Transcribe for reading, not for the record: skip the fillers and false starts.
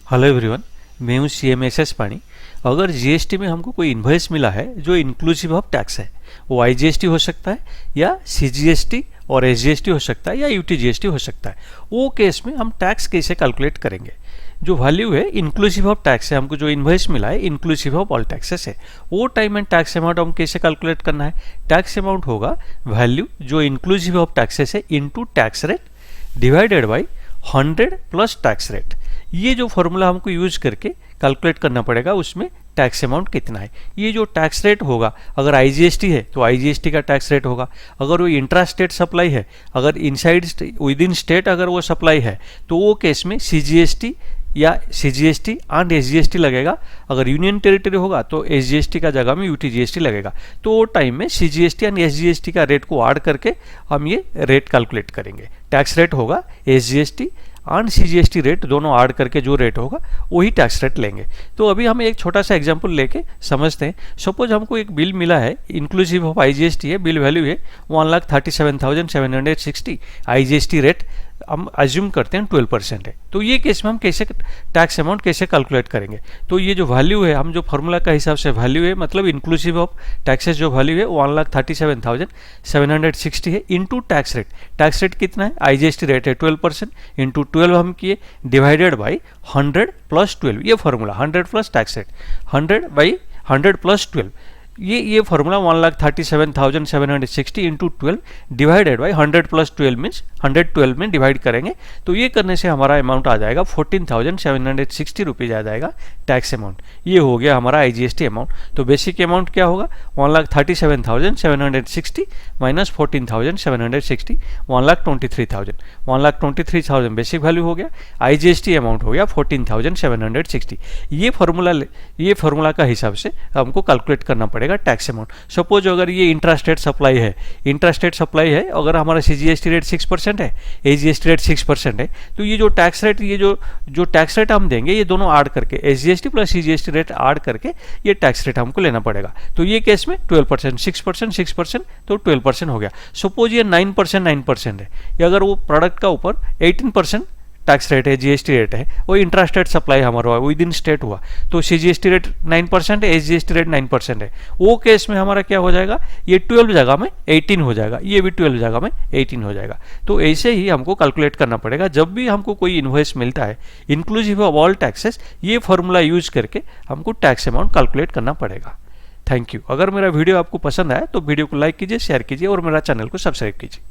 Hello everyone, मैं हूँ CMSS पानी। अगर जीएसटी में हमको कोई इन्वॉइस मिला है जो इंक्लूसिव ऑफ टैक्स है, वो आईजीएसटी हो सकता है या सीजीएसटी और एसजीएसटी हो सकता है या यूटीजीएसटी हो सकता है। वो केस में हम टैक्स कैसे कैलकुलेट करेंगे? जो वैल्यू है इंक्लूसिव ऑफ टैक्स है, हमको जो इन्वॉइस मिला है इंक्लूसिव ऑफ ऑल टैक्सेस है, वो टाइम एंड टैक्स अमाउंट हम कैसे कैलकुलेट करना है? टैक्स अमाउंट होगा वैल्यू जो इंक्लूसिव ऑफ टैक्सेस है into tax rate divided by 100 plus tax rate. ये जो फॉर्मूला हमको यूज करके कैलकुलेट करना पड़ेगा, उसमें टैक्स अमाउंट कितना है। ये जो टैक्स रेट होगा, अगर आईजीएसटी है तो आईजीएसटी का टैक्स रेट होगा। अगर वो इंट्रा स्टेट सप्लाई है, अगर इनसाइड विद इन स्टेट अगर वो सप्लाई है तो वो केस में सीजीएसटी या सीजीएसटी एंड एसजीएसटी लगेगा। अगर यूनियन टेरिटरी होगा तो एसजीएसटी का जगह में यूटीजीएसटी लगेगा। तो वो टाइम में सीजीएसटी एंड एसजीएसटी का रेट को ऐड करके हम ये रेट कैलकुलेट करेंगे। टैक्स रेट होगा एसजीएसटी एंड सीजीएसटी रेट दोनों ऐड करके जो रेट होगा वही टैक्स रेट लेंगे। तो अभी हम एक छोटा सा एग्जांपल लेके समझते हैं। सपोज हमको एक बिल मिला है इंक्लूसिव ऑफ आईजीएसटी है, बिल वैल्यू है 1,37,760। आईजीएसटी रेट हम अज्यूम करते हैं 12% है। तो ये केस में हम कैसे टैक्स अमाउंट कैसे कैलकुलेट करेंगे? तो ये जो वैल्यू है, हम जो फॉर्मूला का हिसाब से वैल्यू है, मतलब इंक्लूसिव ऑफ टैक्सेस जो वैल्यू है 1,37,760 है into tax rate. Tax rate कितना है? आईजीएसटी रेट है 12%, इंटू 12 हम किए डिवाइडेड बाई 100 प्लस 12। ये formula 100 plus tax rate 100 by 100 plus 12। ये formula 1,37,760 into 12 divided by 100 plus 12 means 112 में डिवाइड करेंगे। तो ये करने से हमारा अमाउंट आ जाएगा 14,760 रुपीज़ आ जाएगा टैक्स अमाउंट। ये हो गया हमारा आईजीएसटी अमाउंट। तो बेसिक अमाउंट क्या होगा? 1,37,760 माइनस 14,760 1,23,000। 1,23,000 बेसिक वैल्यू हो गया। आईजीएसटी अमाउंट हो गया 14,760। ये फॉर्मूला का हिसाब से हमको कैलकुलेट करना पड़ेगा टैक्स अमाउंट। सपोज अगर ये इंट्रास्टेट सप्लाई है, अगर हमारा सीजीएसटी रेट 6% है, एजीएसटी रेट 6% है, तो ये जो टैक्स रेट जो टैक्स रेट हम देंगे ये दोनों ऐड करके SGST plus CGST rate add करके ये टैक्स रेट हमको लेना पड़ेगा। तो ये केस में 12%, 6% तो 12% हो गया। सपोज ये 9% है, अगर वो प्रोडक्ट का ऊपर 18% टैक्स रेट है, जीएसटी रेट है, वो इंट्रास्टेट सप्लाई हमारा हुआ, विद इन स्टेट हुआ, तो सीजीएसटी रेट 9% है, एसजीएसटी रेट 9% है। वो केस में हमारा क्या हो जाएगा? ये 12 जगह में 18 हो जाएगा, ये भी 12 जगह में 18 हो जाएगा। तो ऐसे ही हमको कैलकुलेट करना पड़ेगा जब भी हमको कोई इन्वॉइस मिलता है इंक्लूसिव ऑफ ऑल टैक्सेस। ये फॉर्मूला यूज करके हमको टैक्स अमाउंट कैलकुलेट करना पड़ेगा। Thank you. अगर मेरा वीडियो आपको पसंद आया तो वीडियो को लाइक कीजिए, शेयर कीजिए और मेरा चैनल को सब्सक्राइब कीजिए।